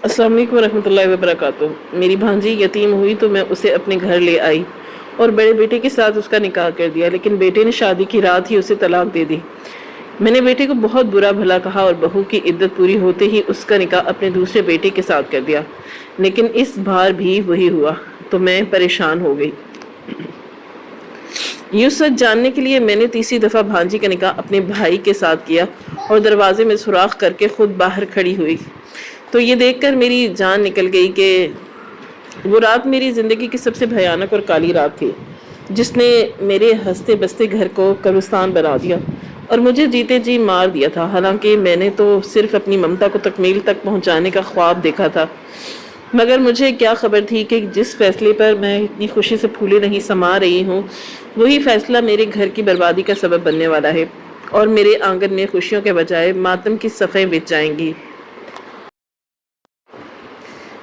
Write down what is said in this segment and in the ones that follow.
السلام علیکم ورحمۃ اللہ وبرکاتہ۔ میری بھانجی یتیم ہوئی تو میں اسے اپنے گھر لے آئی اور بڑے بیٹے کے ساتھ اس کا نکاح کر دیا، لیکن بیٹے نے شادی کی رات ہی اسے طلاق دے دی۔ میں نے بیٹے کو بہت برا بھلا کہا اور بہو کی عدت پوری ہوتے ہی اس کا نکاح اپنے دوسرے بیٹے کے ساتھ کر دیا، لیکن اس بار بھی وہی ہوا تو میں پریشان ہو گئی۔ یہ سچ جاننے کے لیے میں نے تیسری دفعہ بھانجی کا نکاح اپنے بھائی کے ساتھ کیا اور دروازے میں سوراخ کر کے خود باہر کھڑی ہوئی تو یہ دیکھ کر میری جان نکل گئی کہ وہ رات میری زندگی کی سب سے بھیانک اور کالی رات تھی، جس نے میرے ہنستے بستے گھر کو قبرستان بنا دیا اور مجھے جیتے جی مار دیا تھا۔ حالانکہ میں نے تو صرف اپنی ممتا کو تکمیل تک پہنچانے کا خواب دیکھا تھا، مگر مجھے کیا خبر تھی کہ جس فیصلے پر میں اتنی خوشی سے پھولے نہیں سما رہی ہوں، وہی فیصلہ میرے گھر کی بربادی کا سبب بننے والا ہے اور میرے آنگن میں خوشیوں کے بجائے ماتم کی صفیں بچ جائیں گی۔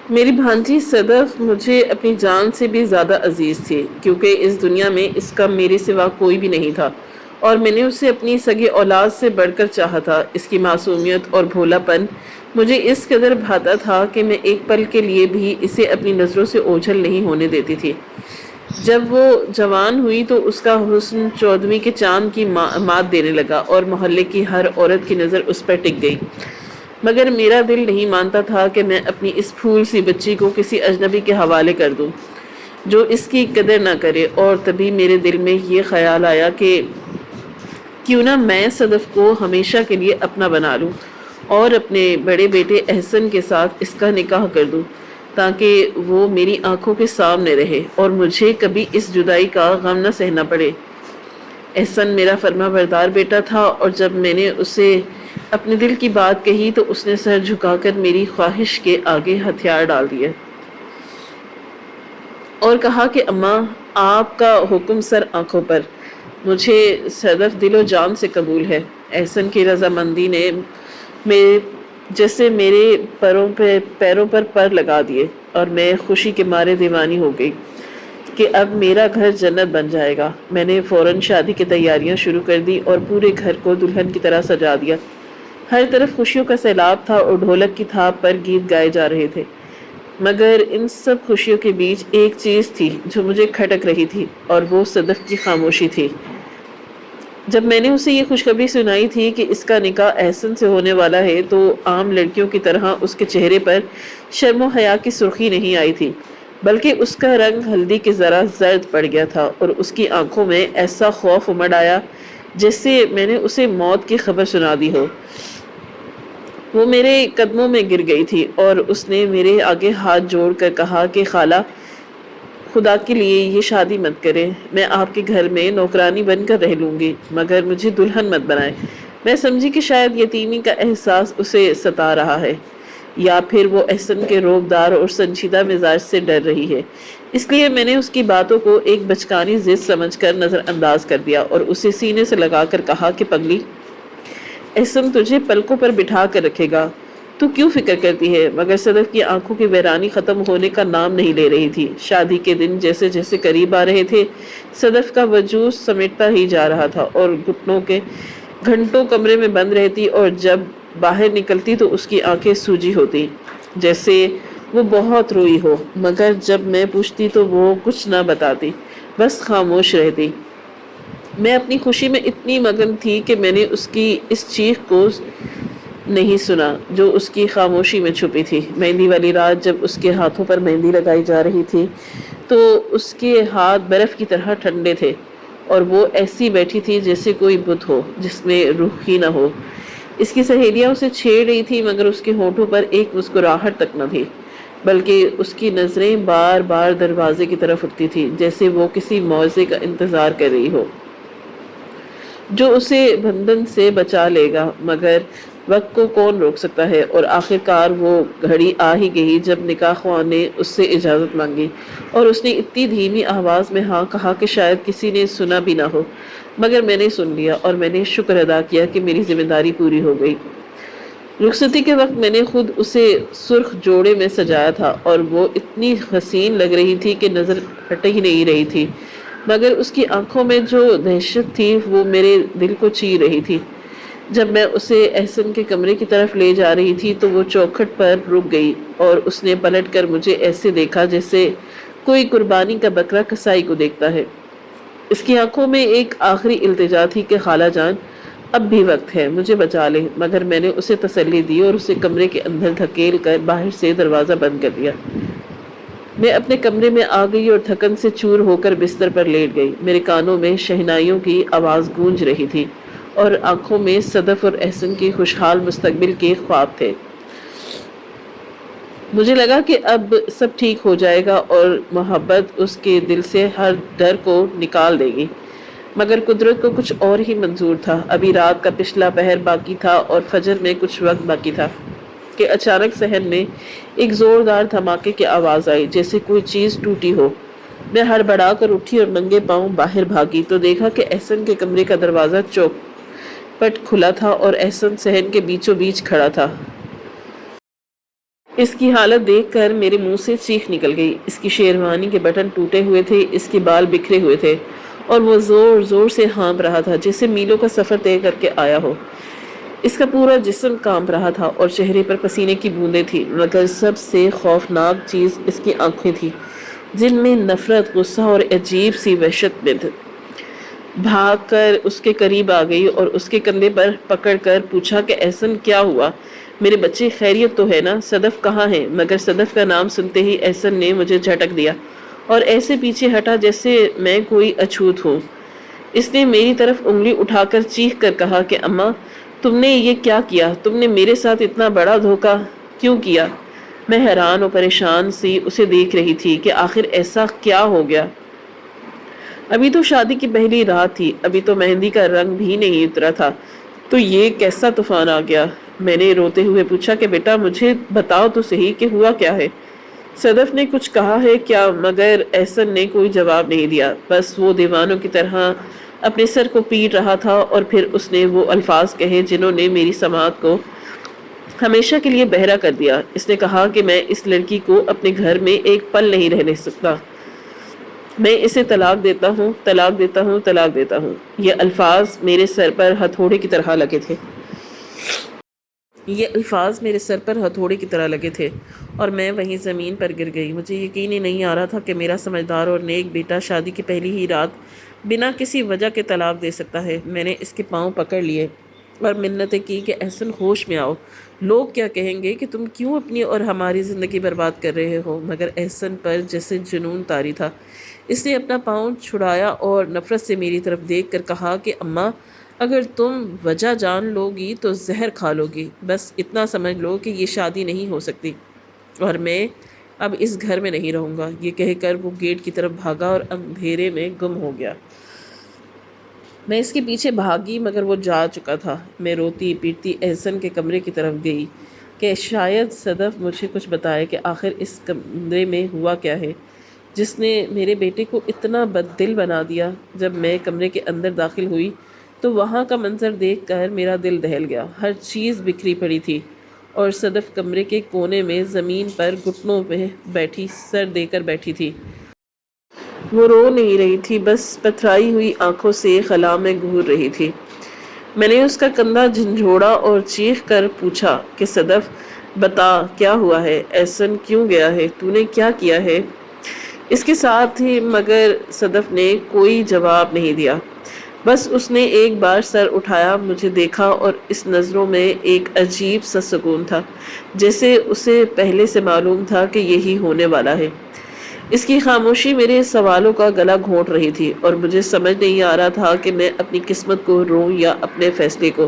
میری بھانجی صدف مجھے اپنی جان سے بھی زیادہ عزیز تھی، کیونکہ اس دنیا میں اس کا میرے سوا کوئی بھی نہیں تھا اور میں نے اسے اپنی سگی اولاد سے بڑھ کر چاہا تھا۔ اس کی معصومیت اور بھولا پن مجھے اس قدر بھاتا تھا کہ میں ایک پل کے لیے بھی اسے اپنی نظروں سے اوجھل نہیں ہونے دیتی تھی۔ جب وہ جوان ہوئی تو اس کا حسن 14ویں کے چاند کی مات دینے لگا اور محلے کی ہر عورت کی نظر اس پر ٹک گئی، مگر میرا دل نہیں مانتا تھا کہ میں اپنی اس پھول سی بچی کو کسی اجنبی کے حوالے کر دوں جو اس کی قدر نہ کرے۔ اور تبھی میرے دل میں یہ خیال آیا کہ کیوں نہ میں صدف کو ہمیشہ کے لیے اپنا بنا لوں اور اپنے بڑے بیٹے احسن کے ساتھ اس کا نکاح کر دوں، تاکہ وہ میری آنکھوں کے سامنے رہے اور مجھے کبھی اس جدائی کا غم نہ سہنا پڑے۔ احسن میرا فرما بردار بیٹا تھا اور جب میں نے اسے اپنے دل کی بات کہی تو اس نے سر جھکا کر میری خواہش کے آگے ہتھیار ڈال دیے اور کہا کہ اماں، آپ کا حکم سر آنکھوں پر، مجھے صدف دل و جان سے قبول ہے۔ احسن کی رضامندی نے جیسے میرے پیروں پر پر لگا دیے اور میں خوشی کے مارے دیوانی ہو گئی کہ اب میرا گھر جنت بن جائے گا۔ میں نے فوراً شادی کی تیاریاں شروع کر دی اور پورے گھر کو دلہن کی طرح سجا دیا۔ ہر طرف خوشیوں کا سیلاب تھا اور ڈھولک کی تھاپ پر گیت گائے جا رہے تھے، مگر ان سب خوشیوں کے بیچ ایک چیز تھی جو مجھے کھٹک رہی تھی اور وہ صدف کی خاموشی تھی۔ جب میں نے اسے یہ خوشخبری سنائی تھی کہ اس کا نکاح احسن سے ہونے والا ہے تو عام لڑکیوں کی طرح اس کے چہرے پر شرم و حیا کی سرخی نہیں آئی تھی، بلکہ اس کا رنگ ہلدی کی ذرا زرد پڑ گیا تھا اور اس کی آنکھوں میں ایسا خوف امڑ آیا جیسے میں نے اسے موت کی خبر سنا دی ہو۔ وہ میرے قدموں میں گر گئی تھی اور اس نے میرے آگے ہاتھ جوڑ کر کہا کہ خالہ، خدا کے لیے یہ شادی مت کریں، میں آپ کے گھر میں نوکرانی بن کر رہ لوں گی، مگر مجھے دلہن مت بنائیں۔ میں سمجھی کہ شاید یتیمی کا احساس اسے ستا رہا ہے یا پھر وہ احسن کے روبدار اور سنجیدہ مزاج سے ڈر رہی ہے، اس لیے میں نے اس کی باتوں کو ایک بچکانی ضد سمجھ کر نظر انداز کر دیا اور اسے سینے سے لگا کر کہا کہ پگلی، احسن تجھے پلکوں پر بٹھا کر رکھے گا، تو کیوں فکر کرتی ہے؟ مگر صدف کی آنکھوں کی ویرانی ختم ہونے کا نام نہیں لے رہی تھی۔ شادی کے دن جیسے جیسے قریب آ رہے تھے، صدف کا وجود سمٹتا ہی جا رہا تھا اور گھنٹوں کمرے میں بند رہتی اور جب باہر نکلتی تو اس کی آنکھیں سوجی ہوتی جیسے وہ بہت روئی ہو، مگر جب میں پوچھتی تو وہ کچھ نہ بتاتی، بس خاموش رہتی۔ میں اپنی خوشی میں اتنی مگن تھی کہ میں نے اس کی اس چیخ کو نہیں سنا جو اس کی خاموشی میں چھپی تھی۔ مہندی والی رات جب اس کے ہاتھوں پر مہندی لگائی جا رہی تھی تو اس کے ہاتھ برف کی طرح ٹھنڈے تھے اور وہ ایسی بیٹھی تھی جیسے کوئی بت ہو جس میں روح ہی نہ ہو۔ اس کی سہیلیاں اسے چھیڑ رہی تھی مگر اس کے ہونٹوں پر ایک مسکراہٹ تک نہ تھی، بلکہ اس کی نظریں بار بار دروازے کی طرف اٹھتی تھی جیسے وہ کسی معجزے کا انتظار کر رہی ہو جو اسے بندھن سے بچا لے گا۔ مگر وقت کو کون روک سکتا ہے، اور آخر کار وہ گھڑی آ ہی گئی جب نکاح خواہ نے اس سے اجازت مانگی اور اس نے اتنی دھیمی آواز میں ہاں کہا کہ شاید کسی نے سنا بھی نہ ہو، مگر میں نے سن لیا اور میں نے شکر ادا کیا کہ میری ذمہ داری پوری ہو گئی۔ رخصتی کے وقت میں نے خود اسے سرخ جوڑے میں سجایا تھا اور وہ اتنی حسین لگ رہی تھی کہ نظر ہٹ ہی نہیں رہی تھی، مگر اس کی آنکھوں میں جو دہشت تھی وہ میرے دل کو چیر رہی تھی۔ جب میں اسے احسن کے کمرے کی طرف لے جا رہی تھی تو وہ چوکھٹ پر رک گئی اور اس نے پلٹ کر مجھے ایسے دیکھا جیسے کوئی قربانی کا بکرا کسائی کو دیکھتا ہے۔ اس کی آنکھوں میں ایک آخری التجا تھی کہ خالہ جان اب بھی وقت ہے، مجھے بچا لیں، مگر میں نے اسے تسلی دی اور اسے کمرے کے اندر دھکیل کر باہر سے دروازہ بند کر دیا۔ میں اپنے کمرے میں آ گئی اور تھکن سے چور ہو کر بستر پر لیٹ گئی۔ میرے کانوں میں شہنائیوں کی آواز گونج رہی تھی اور آنکھوں میں صدف اور احسن کی خوشحال مستقبل کے خواب تھے۔ مجھے لگا کہ اب سب ٹھیک ہو جائے گا اور محبت اس کے دل سے ہر ڈر کو نکال دے گی، مگر قدرت کو کچھ اور ہی منظور تھا۔ ابھی رات کا پچھلا پہر باقی تھا اور فجر میں کچھ وقت باقی تھا کہ اچانک صحن میں ایک زوردار دھماکے کی آواز آئی، جیسے کوئی چیز ٹوٹی ہو۔ میں ہڑبڑا کر اٹھی اور ننگے پاؤں باہر بھاگی تو دیکھا کہ احسن کے کمرے کا دروازہ چوکھٹ کھلا تھا اور احسن صحن کے بیچوں بیچ کھڑا تھا۔ اس کی حالت دیکھ کر میرے منہ سے چیخ نکل گئی۔ اس کی شیروانی کے بٹن ٹوٹے ہوئے تھے، اس کے بال بکھرے ہوئے تھے اور وہ زور زور سے ہانپ رہا تھا جیسے میلوں کا سفر طے کر کے آیا ہو۔ اس کا پورا جسم کانپ رہا تھا اور چہرے پر پسینے کی بوندیں تھیں، مگر سب سے خوفناک چیز اس کی آنکھیں تھیں جن میں نفرت، غصہ اور عجیب سی وحشت میں تھی۔ بھاگ کر اس کے قریب آ گئی اور اس کے کندھے پر پکڑ کر پوچھا کہ احسن کیا ہوا؟ میرے بچے خیریت تو ہے نا؟ صدف کہاں ہے؟ مگر صدف کا نام سنتے ہی احسن نے مجھے جھٹک دیا اور ایسے پیچھے ہٹا جیسے میں کوئی اچھوت ہوں۔ اس نے میری طرف انگلی اٹھا کر چیخ کر کہا کہ اماں تم نے یہ کیا کیا؟ تم نے میرے ساتھ اتنا بڑا دھوکہ کیوں کیا؟ میں حیران اور پریشان سی اسے دیکھ رہی تھی کہ آخر ایسا کیا ہو گیا۔ ابھی تو شادی کی پہلی رات تھی، ابھی تو مہندی کا رنگ بھی نہیں اترا تھا، تو یہ کیسا طوفان آ گیا؟ میں نے روتے ہوئے پوچھا کہ بیٹا مجھے بتاؤ تو صحیح کہ ہوا کیا ہے؟ صدف نے کچھ کہا ہے کیا؟ مگر احسن نے کوئی جواب نہیں دیا، بس وہ دیوانوں کی طرح اپنے سر کو پیٹ رہا تھا اور پھر اس نے وہ الفاظ کہے جنہوں نے میری سماعت کو ہمیشہ کے لیے بہرا کر دیا۔ اس نے کہا کہ میں اس لڑکی کو اپنے گھر میں ایک پل نہیں رہنے سکتا، میں اسے طلاق دیتا ہوں، طلاق دیتا ہوں، طلاق دیتا ہوں۔ یہ الفاظ میرے سر پر ہتھوڑے کی طرح لگے تھے۔ یہ الفاظ میرے سر پر ہتھوڑے کی طرح لگے تھے اور میں وہیں زمین پر گر گئی۔ مجھے یقین ہی نہیں آ رہا تھا کہ میرا سمجھدار اور نیک بیٹا شادی کی پہلی ہی رات بنا کسی وجہ کے طلاق دے سکتا ہے۔ میں نے اس کے پاؤں پکڑ لیے اور منتیں کی کہ احسن ہوش میں آؤ، لوگ کیا کہیں گے کہ تم کیوں اپنی اور ہماری زندگی برباد کر رہے ہو؟ مگر احسن پر جیسے جنون طاری تھا۔ اس نے اپنا پاؤں چھڑایا اور نفرت سے میری طرف دیکھ کر کہا کہ اماں اگر تم وجہ جان لو گی تو زہر کھا لو گی، بس اتنا سمجھ لو کہ یہ شادی نہیں ہو سکتی اور میں اب اس گھر میں نہیں رہوں گا۔ یہ کہہ کر وہ گیٹ کی طرف بھاگا اور اندھیرے میں گم ہو گیا۔ میں اس کے پیچھے بھاگی مگر وہ جا چکا تھا۔ میں روتی پیٹتی احسن کے کمرے کی طرف گئی کہ شاید صدف مجھے کچھ بتائے کہ آخر اس کمرے میں ہوا کیا ہے جس نے میرے بیٹے کو اتنا بد دل بنا دیا۔ جب میں کمرے کے اندر داخل ہوئی تو وہاں کا منظر دیکھ کر میرا دل دہل گیا۔ ہر چیز بکھری پڑی تھی اور صدف کمرے کے کونے میں زمین پر گھٹنوں پہ بیٹھی سر دے کر بیٹھی تھی۔ وہ رو نہیں رہی تھی، بس پتھرائی ہوئی آنکھوں سے خلا میں گھور رہی تھی۔ میں نے اس کا کندھا جھنجھوڑا اور چیخ کر پوچھا کہ صدف بتا کیا ہوا ہے؟ احسن کیوں گیا ہے؟ تو نے کیا کیا ہے اس کے ساتھ ہی؟ مگر صدف نے کوئی جواب نہیں دیا، بس اس نے ایک بار سر اٹھایا، مجھے دیکھا اور اس نظروں میں ایک عجیب سا سکون تھا جیسے اسے پہلے سے معلوم تھا کہ یہی ہونے والا ہے۔ اس کی خاموشی میرے سوالوں کا گلا گھونٹ رہی تھی اور مجھے سمجھ نہیں آ رہا تھا کہ میں اپنی قسمت کو روں یا اپنے فیصلے کو،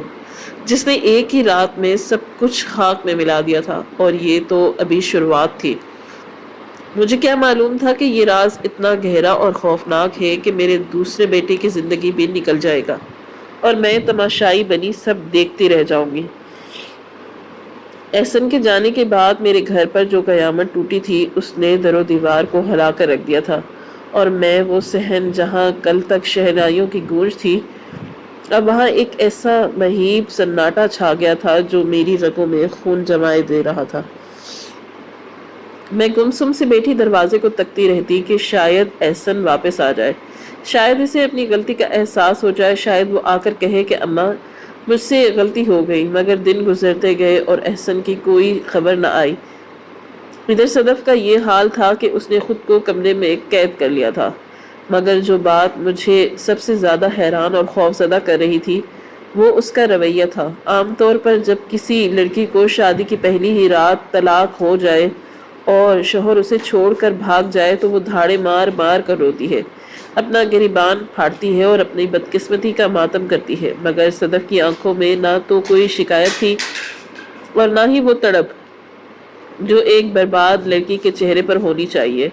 جس نے ایک ہی رات میں سب کچھ خاک میں ملا دیا تھا، اور یہ تو ابھی شروعات تھی۔ مجھے کیا معلوم تھا کہ یہ راز اتنا گہرا اور خوفناک ہے کہ میرے دوسرے بیٹے کی زندگی بھی نکل جائے گا اور میں تماشائی بنی سب دیکھتی رہ جاؤں گی۔ احسن کے جانے کے بعد میرے گھر پر جو قیامت ٹوٹی تھی اس نے در و دیوار کو ہلا کر رکھ دیا تھا، اور میں وہ صحن جہاں کل تک شہنائیوں کی گونج تھی، اب وہاں ایک ایسا مہیب سناٹا چھا گیا تھا جو میری رگوں میں خون جمائے دے رہا تھا۔ میں گمسم سے بیٹھی دروازے کو تکتی رہتی کہ شاید احسن واپس آ جائے، شاید اسے اپنی غلطی کا احساس ہو جائے، شاید وہ آ کر کہے کہ اماں مجھ سے غلطی ہو گئی، مگر دن گزرتے گئے اور احسن کی کوئی خبر نہ آئی۔ ادھر صدف کا یہ حال تھا کہ اس نے خود کو کمرے میں قید کر لیا تھا، مگر جو بات مجھے سب سے زیادہ حیران اور خوفزدہ کر رہی تھی وہ اس کا رویہ تھا۔ عام طور پر جب کسی لڑکی کو شادی کی پہلی ہی رات طلاق ہو جائے اور شوہر اسے چھوڑ کر بھاگ جائے تو وہ دھاڑے مار مار کر روتی ہے، اپنا گریبان پھاڑتی ہے اور اپنی بدقسمتی کا ماتم کرتی ہے، مگر صدف کی آنکھوں میں نہ تو کوئی شکایت تھی اور نہ ہی وہ تڑپ جو ایک برباد لڑکی کے چہرے پر ہونی چاہیے،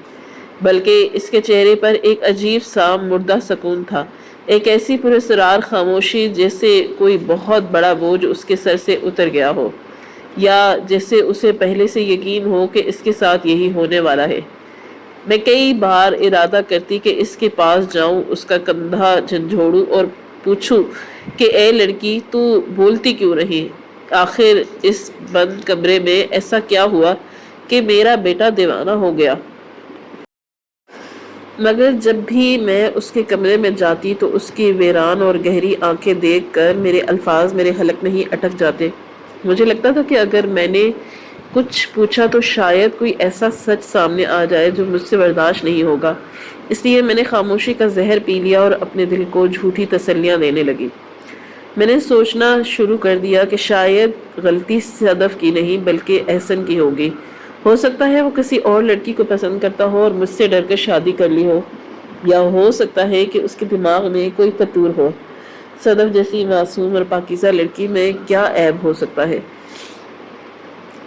بلکہ اس کے چہرے پر ایک عجیب سا مردہ سکون تھا، ایک ایسی پراسرار خاموشی جیسے کوئی بہت بڑا بوجھ اس کے سر سے اتر گیا ہو، یا جیسے اسے پہلے سے یقین ہو کہ اس کے ساتھ یہی ہونے والا ہے۔ میں کئی بار ارادہ کرتی کہ اس کے پاس جاؤں، اس کا کندھا جھنجھوڑوں اور پوچھوں کہ اے لڑکی، تو بولتی کیوں نہیں؟ آخر اس بند کمرے میں ایسا کیا ہوا کہ میرا بیٹا دیوانہ ہو گیا؟ مگر جب بھی میں اس کے کمرے میں جاتی تو اس کی ویران اور گہری آنکھیں دیکھ کر میرے الفاظ میرے حلق میں ہی اٹک جاتے۔ مجھے لگتا تھا کہ اگر میں نے کچھ پوچھا تو شاید کوئی ایسا سچ سامنے آ جائے جو مجھ سے برداشت نہیں ہوگا، اس لیے میں نے خاموشی کا زہر پی لیا اور اپنے دل کو جھوٹی تسلیاں دینے لگی۔ میں نے سوچنا شروع کر دیا کہ شاید غلطی صدف کی نہیں بلکہ احسن کی ہوگی۔ ہو سکتا ہے وہ کسی اور لڑکی کو پسند کرتا ہو اور مجھ سے ڈر کر شادی کر لی ہو، یا ہو سکتا ہے کہ اس کے دماغ میں کوئی قصور ہو۔ صدف جیسی معصوم اور پاکیزہ لڑکی میں کیا عیب ہو سکتا ہے؟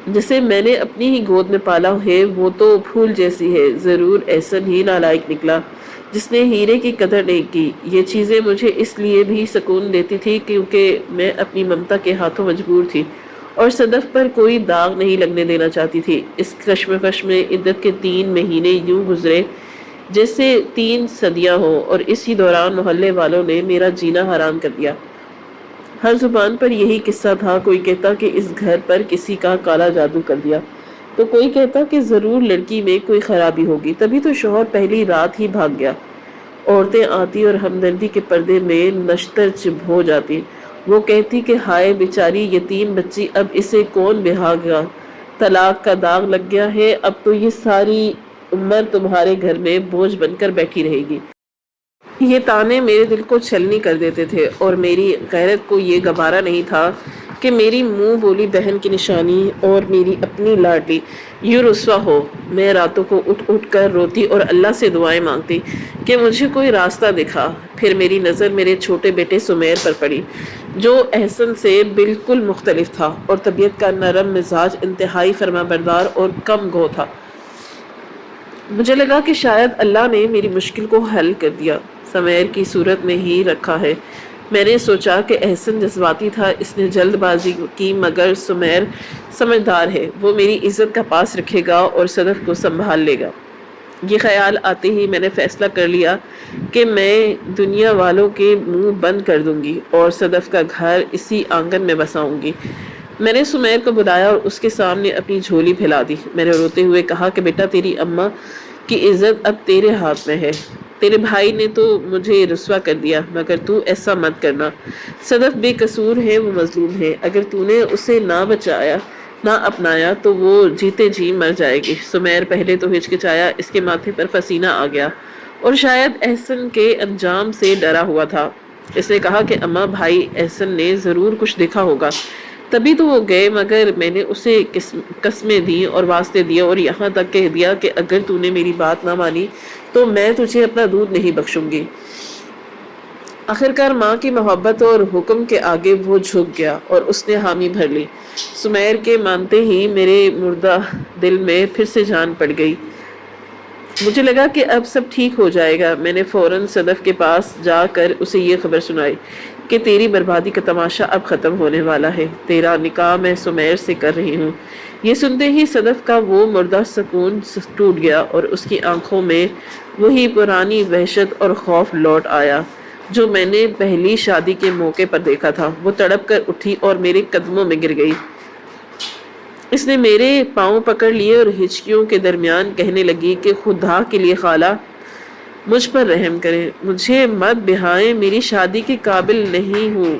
جسے میں نے اپنی ہی گود میں پالا ہے وہ تو پھول جیسی ہے۔ ضرور احسن ہی نالائق نکلا جس نے ہیرے کی قدر نہیں کی۔ یہ چیزیں مجھے اس لیے بھی سکون دیتی تھی کیونکہ میں اپنی ممتا کے ہاتھوں مجبور تھی اور صدف پر کوئی داغ نہیں لگنے دینا چاہتی تھی۔ اس کشمکش میں عدت کے 3 مہینے یوں گزرے جیسے 3 صدیاں ہوں، اور اسی دوران محلے والوں نے میرا جینا حرام کر دیا۔ ہر زبان پر یہی قصہ تھا، کوئی کہتا کہ اس گھر پر کسی کا کالا جادو کر دیا، تو کوئی کہتا کہ ضرور لڑکی میں کوئی خرابی ہوگی، تبھی تو شوہر پہلی رات ہی بھاگ گیا۔ عورتیں آتی اور ہمدردی کے پردے میں نشتر چبھ ہو جاتی، وہ کہتی کہ ہائے بیچاری یتیم بچی، اب اسے کون بہائے گا، طلاق کا داغ لگ گیا ہے، اب تو یہ ساری عمر تمہارے گھر میں بوجھ بن کر بیٹھی رہے گی۔ یہ طعنے میرے دل کو چھلنی کر دیتے تھے اور میری غیرت کو یہ گوارا نہیں تھا کہ میری منہ بولی بہن کی نشانی اور میری اپنی لاڈلی یوں رسوا ہو۔ میں راتوں کو اٹھ اٹھ کر روتی اور اللہ سے دعائیں مانگتی کہ مجھے کوئی راستہ دکھا۔ پھر میری نظر میرے چھوٹے بیٹے سمیر پر پڑی جو احسن سے بالکل مختلف تھا اور طبیعت کا نرم مزاج، انتہائی فرمانبردار اور کم گو تھا۔ مجھے لگا کہ شاید اللہ نے میری مشکل کو حل کر دیا، سمیر کی صورت میں ہی رکھا ہے۔ میں نے سوچا کہ احسن جذباتی تھا، اس نے جلد بازی کی، مگر سمیر سمجھدار ہے، وہ میری عزت کا پاس رکھے گا اور صدف کو سنبھال لے گا۔ یہ خیال آتے ہی میں نے فیصلہ کر لیا کہ میں دنیا والوں کے منہ بند کر دوں گی اور صدف کا گھر اسی آنگن میں بساؤں گی۔ میں نے سمیر کو بلایا اور اس کے سامنے اپنی جھولی پھیلا دی۔ میں نے روتے ہوئے کہا کہ بیٹا، تیری اماں کی عزت اب تیرے ہاتھ میں ہے۔ تیرے بھائی نے تو مجھے رسوا کر دیا، مگر تو ایسا مت کرنا۔ صدف بے قصور ہے، وہ مظلوم ہے، اگر تو نے اسے نہ بچایا نہ اپنایا تو وہ جیتے جی مر جائے گی۔ سمیر پہلے تو ہچکچایا، اس کے ماتھے پر پسینہ آ گیا اور شاید احسن کے انجام سے ڈرا ہوا تھا۔ اس نے کہا کہ اماں، بھائی احسن نے ضرور کچھ دیکھا ہوگا تبھی تو وہ گئے، مگر میں نے اسے قسمیں دی اور واسطے دیے اور یہاں تک کہہ دیا کہ اگر تو نے میری بات نہ مانی تو میں تجھے اپنا دودھ نہیں بخشوں گی۔ آخرکار ماں کی محبت اور حکم کے آگے وہ جھک گیا اور اس نے حامی بھر لی۔ سمیر کے مانتے ہی میرے مردہ دل میں پھر سے جان پڑ گئی۔ مجھے لگا کہ اب سب ٹھیک ہو جائے گا۔ میں نے فوراً صدف کے پاس جا کر اسے یہ خبر سنائی کہ تیری بربادی کا تماشا اب ختم ہونے والا ہے، تیرا نکاح میں سمیر سے کر رہی ہوں۔ یہ سنتے ہی صدف کا وہ مردہ سکون ٹوٹ گیا اور اس کی آنکھوں میں وہی پرانی وحشت اور خوف لوٹ آیا جو میں نے پہلی شادی کے موقع پر دیکھا تھا۔ وہ تڑپ کر اٹھی اور میرے قدموں میں گر گئی۔ اس نے میرے پاؤں پکڑ لیے اور ہچکیوں کے درمیان کہنے لگی کہ خدا کے لیے خالہ مجھ پر رحم کریں، مجھے مت بہائیں، میری شادی کے قابل نہیں ہوں،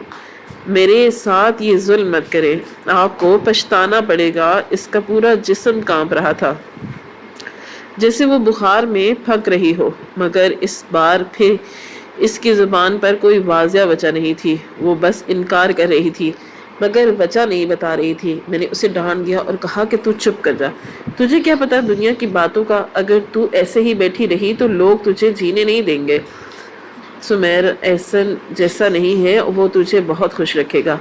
میرے ساتھ یہ ظلم مت کرے، آپ کو پچھتانا پڑے گا۔ اس کا پورا جسم کانپ رہا تھا جیسے وہ بخار میں پھک رہی ہو، مگر اس بار پھر اس کی زبان پر کوئی واضح وجہ نہیں تھی۔ وہ بس انکار کر رہی تھی مگر وجہ نہیں بتا رہی تھی۔ میں نے اسے ڈانٹ دیا اور کہا کہ تو چپ کر جا، تجھے کیا پتا دنیا کی باتوں کا، اگر تو ایسے ہی بیٹھی رہی تو لوگ تجھے جینے نہیں دیں گے۔ سمیر احسن جیسا نہیں ہے، وہ تجھے بہت خوش رکھے گا۔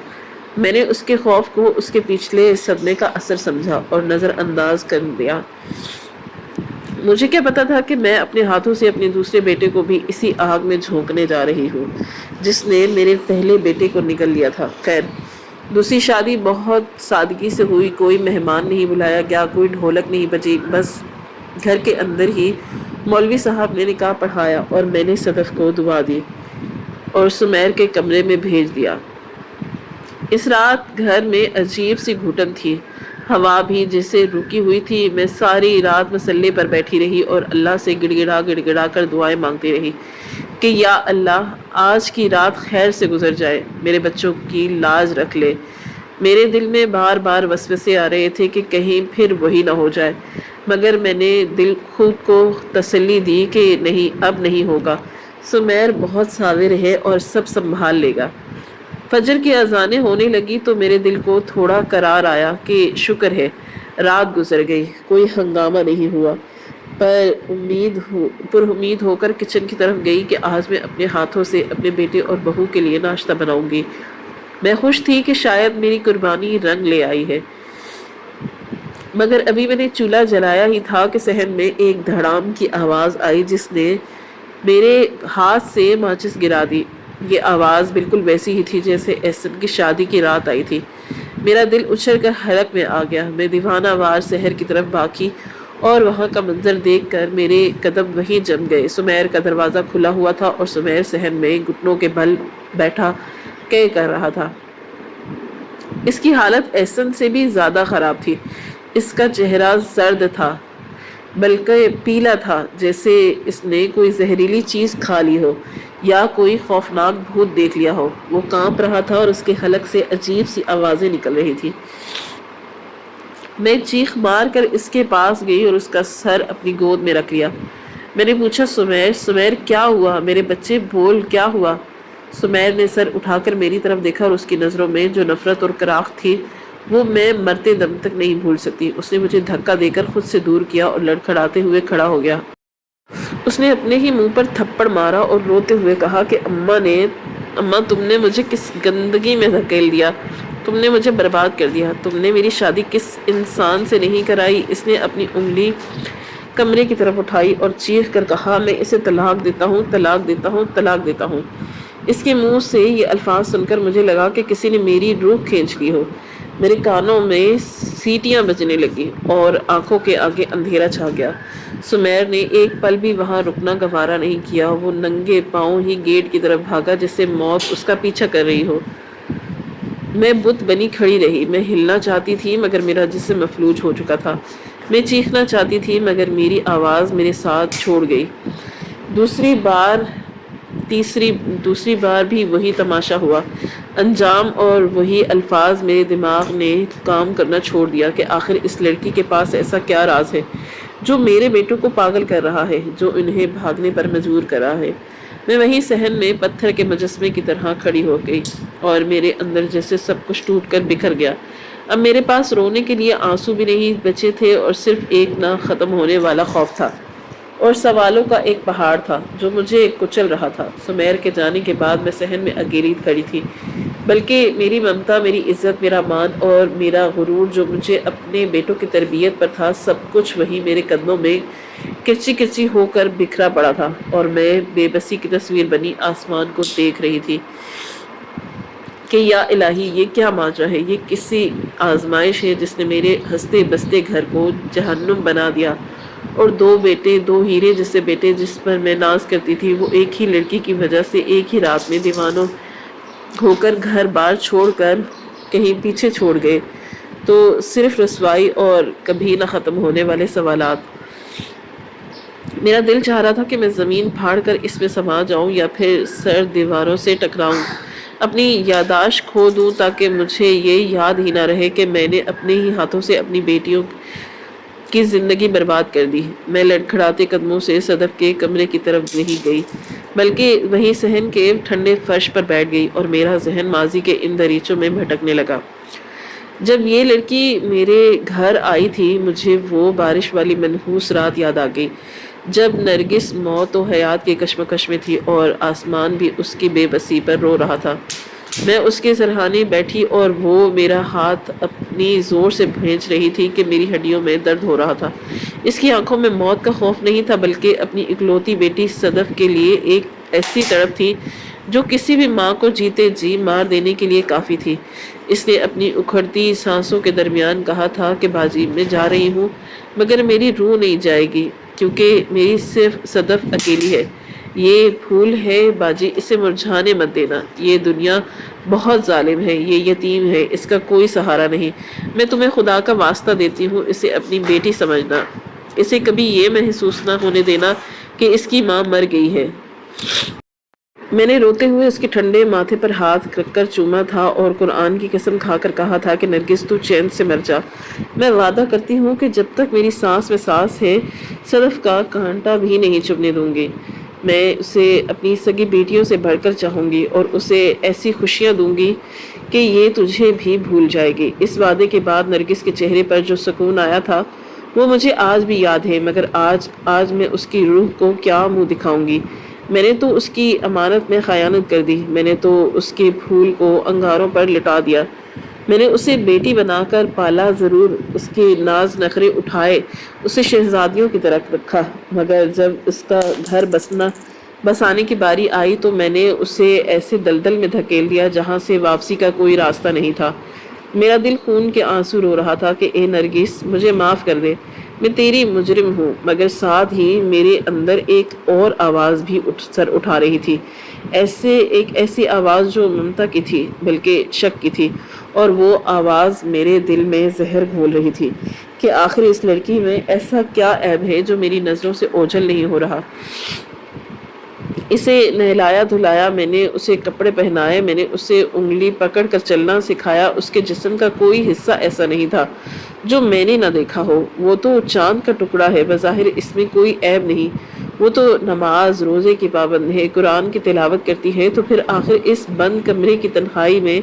میں نے اس کے خوف کو اس کے پچھلے صدمے کا اثر سمجھا اور نظر انداز کر دیا۔ مجھے کیا پتا تھا کہ میں اپنے ہاتھوں سے اپنے دوسرے بیٹے کو بھی اسی آگ میں جھونکنے جا رہی ہوں جس نے میرے پہلے بیٹے کو نگل لیا تھا۔ خیر، دوسری شادی بہت سادگی سے ہوئی، کوئی مہمان نہیں بلایا گیا، کوئی ڈھولک نہیں بجی، بس گھر کے اندر ہی مولوی صاحب نے نکاح پڑھایا اور میں نے صدف کو دعا دی اور سمیر کے کمرے میں بھیج دیا۔ اس رات گھر میں عجیب سی گھٹن تھی، ہوا بھی جیسے رکی ہوئی تھی۔ میں ساری رات مسلے پر بیٹھی رہی اور اللہ سے گڑ گڑا کر دعائیں مانگتی رہی کہ یا اللہ آج کی رات خیر سے گزر جائے، میرے بچوں کی لاج رکھ لے۔ میرے دل میں بار بار وسوسے آ رہے تھے کہ کہیں پھر وہی نہ ہو جائے، مگر میں نے دل خود کو تسلی دی کہ نہیں، اب نہیں ہوگا، سمیر بہت صابر ہے اور سب سنبھال لے گا۔ فجر کی اذانیں ہونے لگی تو میرے دل کو تھوڑا قرار آیا کہ شکر ہے رات گزر گئی، کوئی ہنگامہ نہیں ہوا۔ پر امید ہو کر کچن کی طرف گئی کہ آج میں اپنے ہاتھوں سے اپنے بیٹے اور بہو کے لیے ناشتہ بناؤں گی۔ میں خوش تھی کہ شاید میری قربانی رنگ لے آئی ہے، مگر ابھی میں نے چولہا جلایا ہی تھا کہ صحن میں ایک دھڑام کی آواز آئی جس نے میرے ہاتھ سے ماچس گرا دی۔ یہ آواز بالکل ویسی ہی تھی جیسے احسن کی شادی کی رات آئی تھی۔ میرا دل اچھل کر حلق میں آ گیا۔ میں دیوانہ وار شہر کی طرف بھاگی اور وہاں کا منظر دیکھ کر میرے قدم وہیں جم گئے۔ سمیر کا دروازہ کھلا ہوا تھا اور سمیر صحن میں گھٹنوں کے بل بیٹھا قے کر رہا تھا۔ اس کی حالت احسن سے بھی زیادہ خراب تھی۔ اس کا چہرہ زرد تھا، بلکہ پیلا تھا، جیسے اس نے کوئی زہریلی چیز کھا لی ہو یا کوئی خوفناک بھوت دیکھ لیا ہو۔ وہ کانپ رہا تھا اور اس کے حلق سے عجیب سی آوازیں نکل رہی تھی۔ میں چیخ مار کر اس کے پاس گئی اور اس کا سر اپنی گود میں رکھ لیا۔ میں نے پوچھا سمیر کیا ہوا؟ میرے بچے بول کیا ہوا؟ سمیر نے سر اٹھا کر میری طرف دیکھا اور اس کی نظروں میں جو نفرت اور کراہت تھی وہ میں مرتے دم تک نہیں بھول سکتی۔ اس نے مجھے دھکا دے کر خود سے دور کیا اور لڑکھڑاتے ہوئے کھڑا ہو گیا۔ اس نے اپنے ہی منہ پر تھپڑ مارا اور روتے ہوئے کہا کہ اماں تم نے مجھے کس گندگی میں دھکیل دیا، تم نے مجھے برباد کر دیا، تم نے میری شادی کس انسان سے نہیں کرائی۔ اس نے اپنی انگلی کمرے کی طرف اٹھائی اور چیخ کر کہا میں اسے طلاق دیتا ہوں، طلاق دیتا ہوں، طلاق دیتا ہوں۔ اس کے منہ سے یہ الفاظ سن کر مجھے لگا کہ کسی نے میری روح کھینچ لی ہو۔ میرے کانوں میں سیٹیاں بجنے لگی اور آنکھوں کے آگے اندھیرا چھا گیا۔ سمیر نے ایک پل بھی وہاں رکنا گوارا نہیں کیا۔ وہ ننگے پاؤں ہی گیٹ کی طرف بھاگا جیسے موت اس کا پیچھا کر رہی ہو۔ میں بت بنی کھڑی رہی۔ میں ہلنا چاہتی تھی مگر میرا جسم مفلوج ہو چکا تھا۔ میں چیخنا چاہتی تھی مگر میری آواز میرے ساتھ چھوڑ گئی۔ دوسری بار بھی وہی تماشا ہوا۔ انجام اور وہی الفاظ۔ میرے دماغ نے کام کرنا چھوڑ دیا کہ آخر اس لڑکی کے پاس ایسا کیا راز ہے جو میرے بیٹوں کو پاگل کر رہا ہے، جو انہیں بھاگنے پر مجبور کر رہا ہے۔ میں وہیں صحن میں پتھر کے مجسمے کی طرح کھڑی ہو گئی اور میرے اندر جیسے سب کچھ ٹوٹ کر بکھر گیا۔ اب میرے پاس رونے کے لیے آنسو بھی نہیں بچے تھے اور صرف ایک نہ ختم ہونے والا خوف تھا اور سوالوں کا ایک پہاڑ تھا جو مجھے کچل رہا تھا۔ سمیر کے جانے کے بعد میں صحن میں اکیلی کھڑی تھی، بلکہ میری ممتا، میری عزت، میرا مان اور میرا غرور جو مجھے اپنے بیٹوں کی تربیت پر تھا، سب کچھ وہی میرے قدموں میں کرچی کرچی ہو کر بکھرا پڑا تھا اور میں بے بسی کی تصویر بنی آسمان کو دیکھ رہی تھی کہ یا الہی یہ کیا ماجرا ہے، یہ کسی آزمائش ہے جس نے میرے ہنستے بستے گھر کو جہنم بنا دیا اور دو بیٹے، دو ہیرے جیسے بیٹے جس پر میں ناز کرتی تھی، وہ ایک ہی لڑکی کی وجہ سے ایک ہی رات میں دیوانوں ہو کر گھر بار چھوڑ کر کہیں پیچھے چھوڑ گئے۔ تو صرف رسوائی اور کبھی نہ ختم ہونے والے سوالات۔ میرا دل چاہ رہا تھا کہ میں زمین پھاڑ کر اس میں سما جاؤں یا پھر سر دیواروں سے ٹکراؤں، اپنی یادداشت کھو دوں تاکہ مجھے یہ یاد ہی نہ رہے کہ میں نے اپنے ہی ہاتھوں سے اپنی بیٹیوں کی زندگی برباد کر دی۔ میں لڑکھڑاتے قدموں سے صدف کے کمرے کی طرف نہیں گئی بلکہ وہیں صحن کے ٹھنڈے فرش پر بیٹھ گئی اور میرا ذہن ماضی کے ان دریچوں میں بھٹکنے لگا۔ جب یہ لڑکی میرے گھر آئی تھی مجھے وہ بارش والی منحوس رات یاد آ گئی جب نرگس موت و حیات کے کشمکش میں تھی اور آسمان بھی اس کی بے بسی پر رو رہا تھا۔ میں اس کے سرہانے بیٹھی اور وہ میرا ہاتھ اپنی زور سے بھینچ رہی تھی کہ میری ہڈیوں میں درد ہو رہا تھا۔ اس کی آنکھوں میں موت کا خوف نہیں تھا بلکہ اپنی اکلوتی بیٹی صدف کے لیے ایک ایسی تڑپ تھی جو کسی بھی ماں کو جیتے جی مار دینے کے لیے کافی تھی۔ اس نے اپنی اکھڑتی سانسوں کے درمیان کہا تھا کہ باجی میں جا رہی ہوں مگر میری روح نہیں جائے گی کیونکہ میری صرف صدف اکیلی ہے۔ یہ پھول ہے باجی، اسے مرجھانے مت دینا، یہ دنیا بہت ظالم ہے، یہ یتیم ہے، اس کا کوئی سہارا نہیں، میں تمہیں خدا کا واسطہ دیتی ہوں اسے اپنی بیٹی سمجھنا، اسے کبھی یہ محسوس نہ ہونے دینا کہ اس کی ماں مر گئی ہے۔ میں نے روتے ہوئے اس کے ٹھنڈے ماتھے پر ہاتھ رکھ کر چوما تھا اور قرآن کی قسم کھا کر کہا تھا کہ نرگس تو چین سے مر جا، میں وعدہ کرتی ہوں کہ جب تک میری سانس میں سانس ہے صدف کا کانٹا بھی نہیں چبھنے دوں گی، میں اسے اپنی سگی بیٹیوں سے بڑھ کر چاہوں گی اور اسے ایسی خوشیاں دوں گی کہ یہ تجھے بھی بھول جائے گی۔ اس وعدے کے بعد نرگس کے چہرے پر جو سکون آیا تھا وہ مجھے آج بھی یاد ہے، مگر آج میں اس کی روح کو کیا منہ دکھاؤں گی؟ میں نے تو اس کی امانت میں خیانت کر دی، میں نے تو اس کے پھول کو انگاروں پر لٹا دیا، میں نے اسے بیٹی بنا کر پالا ضرور، اس کے ناز نخرے اٹھائے، اسے شہزادیوں کی طرح رکھا، مگر جب اس کا گھر بسانے کی باری آئی تو میں نے اسے ایسے دلدل میں دھکیل دیا جہاں سے واپسی کا کوئی راستہ نہیں تھا۔ میرا دل خون کے آنسو رو رہا تھا کہ اے نرگس مجھے معاف کر دے، میں تیری مجرم ہوں، مگر ساتھ ہی میرے اندر ایک اور آواز بھی سر اٹھا رہی تھی، ایک ایسی آواز جو ممتا کی تھی بلکہ شک کی تھی، اور وہ آواز میرے دل میں زہر گھول رہی تھی کہ آخر اس لڑکی میں ایسا کیا عیب ہے جو میری نظروں سے اوجھل نہیں ہو رہا۔ اسے نہلایا دھلایا، میں نے اسے کپڑے پہنائے، میں نے اسے انگلی پکڑ کر چلنا سکھایا، اس کے جسم کا کوئی حصہ ایسا نہیں تھا جو میں نے نہ دیکھا ہو، وہ تو چاند کا ٹکڑا ہے، بظاہر اس میں کوئی عیب نہیں، وہ تو نماز روزے کی پابند ہے، قرآن کی تلاوت کرتی ہے، تو پھر آخر اس بند کمرے کی تنہائی میں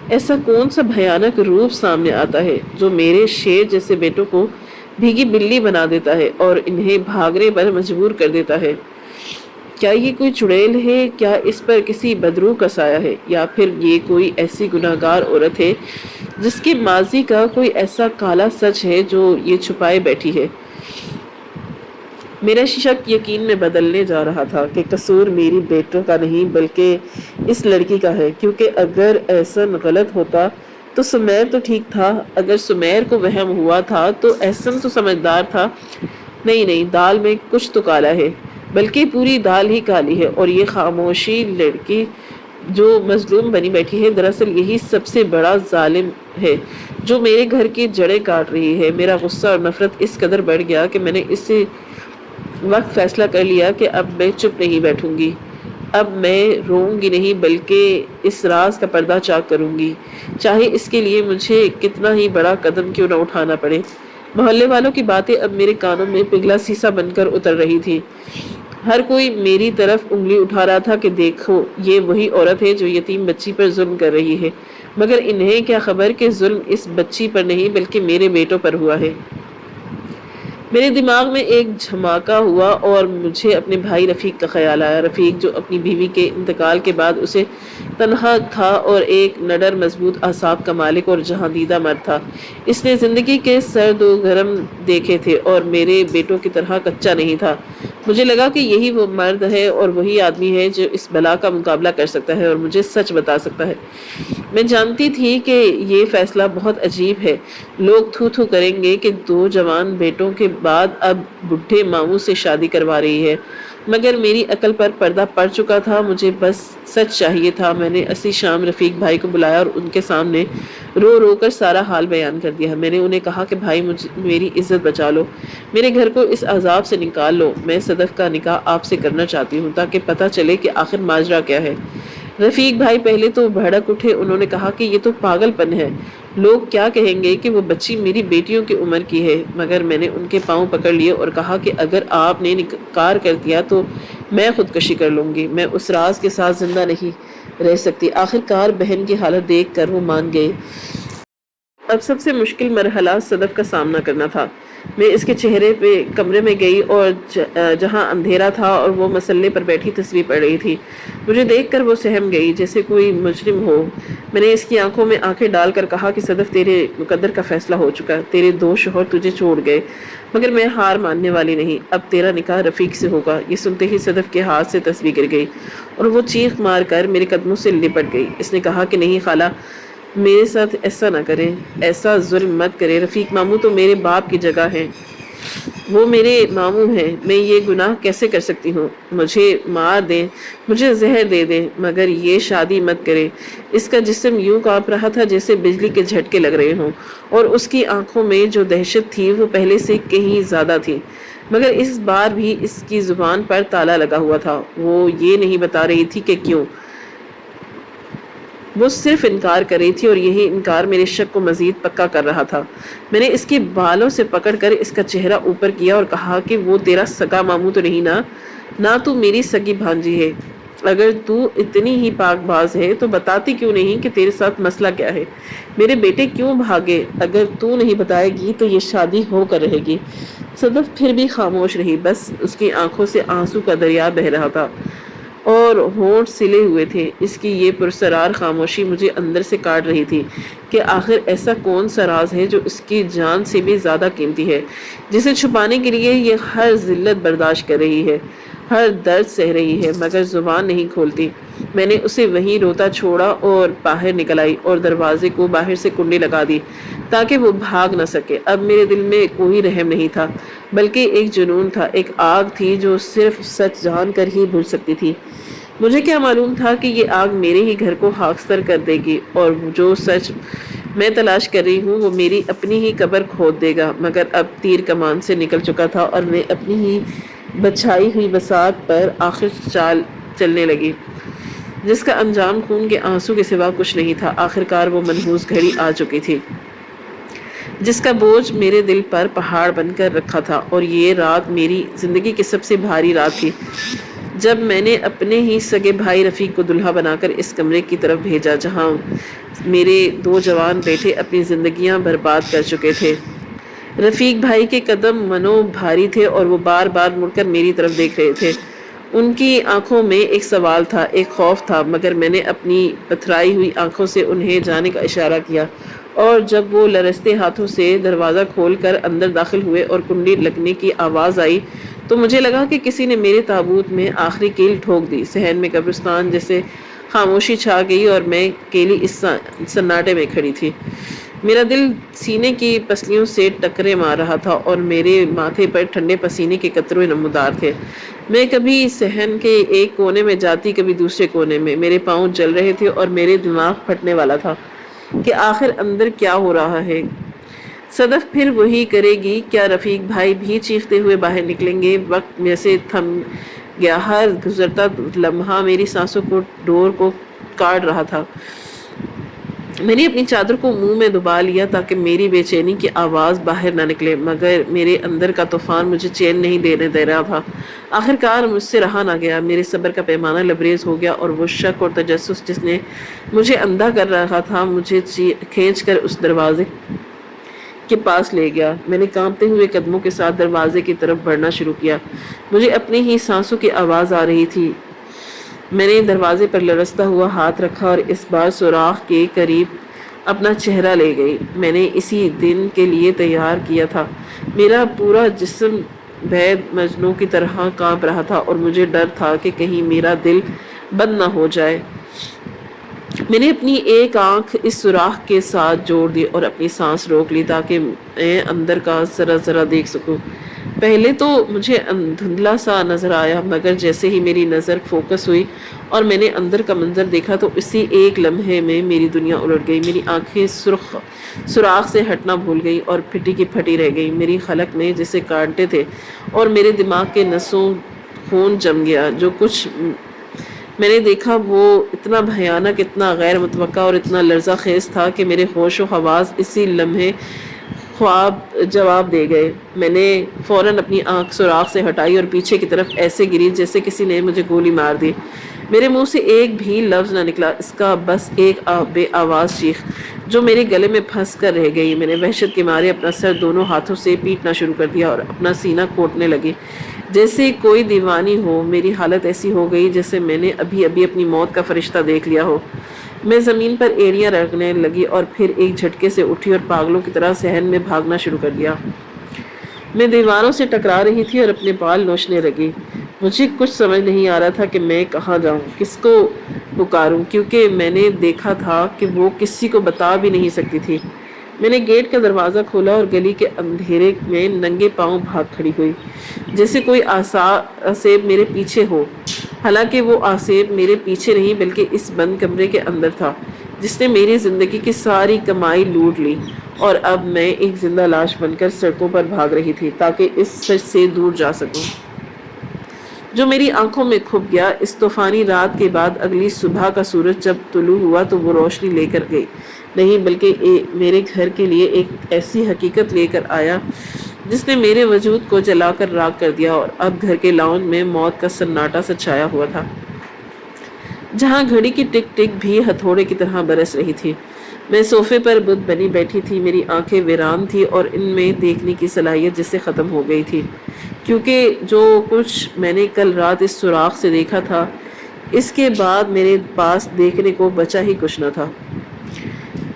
ایسا کون سا بھیانک روپ سامنے آتا ہے جو میرے شیر جیسے بیٹوں کو بھیگی بلی بنا دیتا ہے اور انہیں بھاگنے پر مجبور کر دیتا ہے؟ کیا یہ کوئی چڑیل ہے؟ کیا اس پر کسی بدروح کا سایہ ہے؟ یا پھر یہ کوئی ایسی گناہگار عورت ہے جس کے ماضی کا کوئی ایسا کالا سچ ہے جو یہ چھپائے بیٹھی ہے؟ میرا شک یقین میں بدلنے جا رہا تھا کہ قصور میری بیٹوں کا نہیں بلکہ اس لڑکی کا ہے، کیونکہ اگر احسن غلط ہوتا تو سمیر تو ٹھیک تھا، اگر سمیر کو وہم ہوا تھا تو احسن تو سمجھدار تھا۔ نہیں، دال میں کچھ تو کالا ہے، بلکہ پوری دال ہی کالی ہے، اور یہ خاموشی لڑکی جو مظلوم بنی بیٹھی ہے دراصل یہی سب سے بڑا ظالم ہے جو میرے گھر کی جڑیں کاٹ رہی ہے۔ میرا غصہ اور نفرت اس قدر بڑھ گیا کہ میں نے اس وقت فیصلہ کر لیا کہ اب میں چپ نہیں بیٹھوں گی، اب میں روؤں گی نہیں بلکہ اس راز کا پردہ چاک کروں گی، چاہے اس کے لیے مجھے کتنا ہی بڑا قدم کیوں نہ اٹھانا پڑے۔ محلے والوں کی باتیں اب میرے کانوں میں پگھلا سیسا بن کر اتر رہی تھی، ہر کوئی میری طرف انگلی اٹھا رہا تھا کہ دیکھو یہ وہی عورت ہے جو یتیم بچی پر ظلم کر رہی ہے، مگر انہیں کیا خبر کہ ظلم اس بچی پر نہیں بلکہ میرے بیٹوں پر ہوا ہے۔ میرے دماغ میں ایک جھماکا ہوا اور مجھے اپنے بھائی رفیق کا خیال آیا، رفیق جو اپنی بیوی کے انتقال کے بعد اسے تنہا تھا اور ایک نڈر مضبوط اعصاب کا مالک اور جہاں دیدہ مرد تھا۔ اس نے زندگی کے سرد و گرم دیکھے تھے اور میرے بیٹوں کی طرح کچا نہیں تھا۔ مجھے لگا کہ یہی وہ مرد ہے اور وہی آدمی ہے جو اس بلا کا مقابلہ کر سکتا ہے اور مجھے سچ بتا سکتا ہے۔ میں جانتی تھی کہ یہ فیصلہ بہت عجیب ہے، لوگ تھو تھو کریں گے کہ دو جوان بیٹوں کے بعد اب بڈھے ماموں سے شادی کروا رہی ہے، مگر میری عقل پر پردہ پڑ چکا تھا، مجھے بس سچ چاہیے تھا۔ میں نے اسی شام رفیق بھائی کو بلایا اور ان کے سامنے رو رو کر سارا حال بیان کر دیا۔ میں نے انہیں کہا کہ بھائی میری عزت بچا لو، میرے گھر کو اس عذاب سے نکال لو، میں صدف کا نکاح آپ سے کرنا چاہتی ہوں تاکہ پتہ چلے کہ آخر ماجرا کیا ہے۔ رفیق بھائی پہلے تو بھڑک اٹھے، انہوں نے کہا کہ یہ تو پاگل پن ہے، لوگ کیا کہیں گے کہ وہ بچی میری بیٹیوں کی عمر کی ہے، مگر میں نے ان کے پاؤں پکڑ لیے اور کہا کہ اگر آپ نے انکار کر دیا تو میں خودکشی کر لوں گی، میں اس راز کے ساتھ زندہ نہیں رہ سکتی۔ آخر کار بہن کی حالت دیکھ کر وہ مان گئے۔ اب سب سے مشکل مرحلہ صدف کا سامنا کرنا تھا۔ میں اس کے چہرے پہ کمرے میں گئی اور جہاں اندھیرا تھا اور وہ مسلے پر بیٹھی تصویر پڑھ رہی تھی، مجھے دیکھ کر وہ سہم گئی جیسے کوئی مجرم ہو۔ میں نے اس کی آنکھوں میں آنکھیں ڈال کر کہا کہ صدف، تیرے مقدر کا فیصلہ ہو چکا، تیرے 2 شوہر تجھے چھوڑ گئے، مگر میں ہار ماننے والی نہیں، اب تیرا نکاح رفیق سے ہوگا۔ یہ سنتے ہی صدف کے ہاتھ سے تصویر گر گئی اور وہ چیخ مار کر میرے قدموں سے لپٹ گئی۔ اس نے کہا کہ نہیں خالہ، میرے ساتھ ایسا نہ کریں، ایسا ظلم مت کریں، رفیق ماموں تو میرے باپ کی جگہ ہیں، وہ میرے ماموں ہیں، میں یہ گناہ کیسے کر سکتی ہوں؟ مجھے مار دیں، مجھے زہر دے دیں، مگر یہ شادی مت کریں۔ اس کا جسم یوں کانپ رہا تھا جیسے بجلی کے جھٹکے لگ رہے ہوں، اور اس کی آنکھوں میں جو دہشت تھی وہ پہلے سے کہیں زیادہ تھی، مگر اس بار بھی اس کی زبان پر تالا لگا ہوا تھا۔ وہ یہ نہیں بتا رہی تھی کہ کیوں، وہ صرف انکار کر رہی تھی، اور یہی انکار میرے شک کو مزید پکا کر رہا تھا۔ میں نے اس کے بالوں سے پکڑ کر اس کا چہرہ اوپر کیا اور کہا کہ وہ تیرا سگا ماموں تو نہیں نا، نہ تو میری سگی بھانجی ہے۔ اگر تو اتنی ہی پاک باز ہے تو بتاتی کیوں نہیں کہ تیرے ساتھ مسئلہ کیا ہے، میرے بیٹے کیوں بھاگے؟ اگر تو نہیں بتائے گی تو یہ شادی ہو کر رہے گی۔ صدف پھر بھی خاموش رہی، بس اس کی آنکھوں سے آنسو کا دریا بہہ رہا تھا اور ہونٹ سلے ہوئے تھے۔ اس کی یہ پرسرار خاموشی مجھے اندر سے کاٹ رہی تھی کہ آخر ایسا کون سا راز ہے جو اس کی جان سے بھی زیادہ قیمتی ہے، جسے چھپانے کے لیے یہ ہر ذلت برداشت کر رہی ہے، ہر درد سہ رہی ہے، مگر زبان نہیں کھولتی۔ میں نے اسے وہیں روتا چھوڑا اور باہر نکل آئی اور دروازے کو باہر سے کنڈی لگا دی تاکہ وہ بھاگ نہ سکے۔ اب میرے دل میں کوئی رحم نہیں تھا، بلکہ ایک جنون تھا، ایک آگ تھی جو صرف سچ جان کر ہی بجھ سکتی تھی۔ مجھے کیا معلوم تھا کہ یہ آگ میرے ہی گھر کو خاکستر کر دے گی، اور جو سچ میں تلاش کر رہی ہوں وہ میری اپنی ہی قبر کھود دے گا۔ مگر اب تیر کمان سے نکل چکا تھا اور میں اپنی ہی بچھائی ہوئی بساط پر آخر چال چلنے لگی، جس کا انجام خون کے آنسو کے سوا کچھ نہیں تھا۔ آخر کار وہ منحوس گھڑی آ چکی تھی جس کا بوجھ میرے دل پر پہاڑ بن کر رکھا تھا، اور یہ رات میری زندگی کی سب سے بھاری رات تھی، جب میں نے اپنے ہی سگے بھائی رفیق کو دلہا بنا کر اس کمرے کی طرف بھیجا جہاں میرے 2 جوان بیٹے اپنی زندگیاں برباد کر چکے تھے۔ رفیق بھائی کے قدم منو بھاری تھے اور وہ بار بار مڑ کر میری طرف دیکھ رہے تھے۔ ان کی آنکھوں میں ایک سوال تھا، ایک خوف تھا، مگر میں نے اپنی پتھرائی ہوئی آنکھوں سے انہیں جانے کا اشارہ کیا، اور جب وہ لرزتے ہاتھوں سے دروازہ کھول کر اندر داخل ہوئے اور کنڈی لگنے کی آواز آئی تو مجھے لگا کہ کسی نے میرے تابوت میں آخری کیل ٹھوک دی۔ صحن میں قبرستان جیسے خاموشی چھا گئی اور میں اکیلی اس سناٹے میں کھڑی تھی۔ میرا دل سینے کی پسلیوں سے ٹکرے مار رہا تھا اور میرے ماتھے پر ٹھنڈے پسینے کے قطرے نمودار تھے۔ میں کبھی صحن کے ایک کونے میں جاتی، کبھی دوسرے کونے میں۔ میرے پاؤں جل رہے تھے اور میرے دماغ پھٹنے والا تھا کہ آخر اندر کیا ہو رہا ہے۔ صدف پھر وہی کرے گی کیا؟ رفیق بھائی بھی چیختے ہوئے باہر نکلیں گے؟ وقت میں سے تھم گیا، ہر گزرتا لمحہ میری سانسوں کو ڈور کو کاٹ رہا تھا۔ میں نے اپنی چادر کو منہ میں دبا لیا تاکہ میری بے چینی کی آواز باہر نہ نکلے، مگر میرے اندر کا طوفان مجھے چین نہیں دینے دے رہا تھا۔ آخر کار مجھ سے رہا نہ گیا، میرے صبر کا پیمانہ لبریز ہو گیا، اور وہ شک اور تجسس جس نے مجھے اندھا کر رکھا تھا مجھے کھینچ کر اس دروازے کے پاس لے گیا۔ میں نے کانپتے ہوئے قدموں کے ساتھ دروازے کی طرف بڑھنا شروع کیا۔ مجھے اپنی ہی سانسوں کی آواز آ رہی تھی۔ میں نے دروازے پر لرزتا ہوا ہاتھ رکھا اور اس بار سوراخ کے قریب اپنا چہرہ لے گئی۔ میں نے اسی دن کے لیے تیار کیا تھا۔ میرا پورا جسم بید مجنوں کی طرح کانپ رہا تھا اور مجھے ڈر تھا کہ کہیں میرا دل بند نہ ہو جائے۔ میں نے اپنی ایک آنکھ اس سوراخ کے ساتھ جوڑ دی اور اپنی سانس روک لی تاکہ میں اندر کا ذرا ذرا دیکھ سکوں۔ پہلے تو مجھے دھندلا سا نظر آیا، مگر جیسے ہی میری نظر فوکس ہوئی اور میں نے اندر کا منظر دیکھا تو اسی ایک لمحے میں میری دنیا الٹ گئی۔ میری آنکھیں سوراخ سے ہٹنا بھول گئی اور پھٹی کی پھٹی رہ گئی۔ میری حلق میں جیسے کانٹے تھے اور میرے دماغ کے نسوں خون جم گیا۔ جو کچھ میں نے دیکھا وہ اتنا بھیانک، اتنا غیر متوقع اور اتنا لرزہ خیز تھا کہ میرے ہوش و حواس اسی لمحے خواب جواب دے گئے۔ میں نے فوراً اپنی آنکھ سوراخ سے ہٹائی اور پیچھے کی طرف ایسے گری جیسے کسی نے مجھے گولی مار دی۔ میرے منہ سے ایک بھی لفظ نہ نکلا، اس کا بس ایک بے آواز چیخ جو میرے گلے میں پھنس کر رہ گئی۔ میں نے وحشت کے مارے اپنا سر دونوں ہاتھوں سے پیٹنا شروع کر دیا اور اپنا سینہ کوٹنے لگی جیسے کوئی دیوانی ہو۔ میری حالت ایسی ہو گئی جیسے میں نے ابھی ابھی اپنی موت کا فرشتہ دیکھ لیا ہو۔ میں زمین پر ایڑیاں رگڑنے لگی اور پھر ایک جھٹکے سے اٹھی اور پاگلوں کی طرح صحن میں بھاگنا شروع کر دیا۔ میں دیواروں سے ٹکرا رہی تھی اور اپنے بال نوچنے لگی۔ مجھے کچھ سمجھ نہیں آ رہا تھا کہ میں کہاں جاؤں، کس کو پکاروں، کیونکہ میں نے دیکھا تھا کہ وہ کسی کو بتا بھی نہیں سکتی تھی۔ میں نے گیٹ کا دروازہ کھولا اور گلی کے اندھیرے میں ننگے پاؤں بھاگ کھڑی ہوئی جیسے کوئی آسیب میرے پیچھے ہو۔ حالانکہ وہ آسیب میرے پیچھے نہیں بلکہ اس بند کمرے کے اندر تھا جس نے میری زندگی کی ساری کمائی لوٹ لی، اور اب میں ایک زندہ لاش بن کر سڑکوں پر بھاگ رہی تھی تاکہ اس سچ سے دور جا سکوں جو میری آنکھوں میں کھپ گیا۔ اس طوفانی رات کے بعد اگلی صبح کا سورج جب طلوع ہوا تو وہ روشنی لے کر گئی نہیں بلکہ میرے گھر کے لیے ایک ایسی حقیقت لے کر آیا جس نے میرے وجود کو جلا کر راکھ کر دیا، اور اب گھر کے لاؤنج میں موت کا سناٹا سا چھایا ہوا تھا جہاں گھڑی کی ٹک ٹک بھی ہتھوڑے کی طرح برس رہی تھی۔ میں صوفے پر بت بنی بیٹھی تھی، میری آنکھیں ویران تھی اور ان میں دیکھنے کی صلاحیت جس سے ختم ہو گئی تھی، کیونکہ جو کچھ میں نے کل رات اس سوراخ سے دیکھا تھا اس کے بعد میرے پاس دیکھنے کو بچا ہی کچھ نہ تھا۔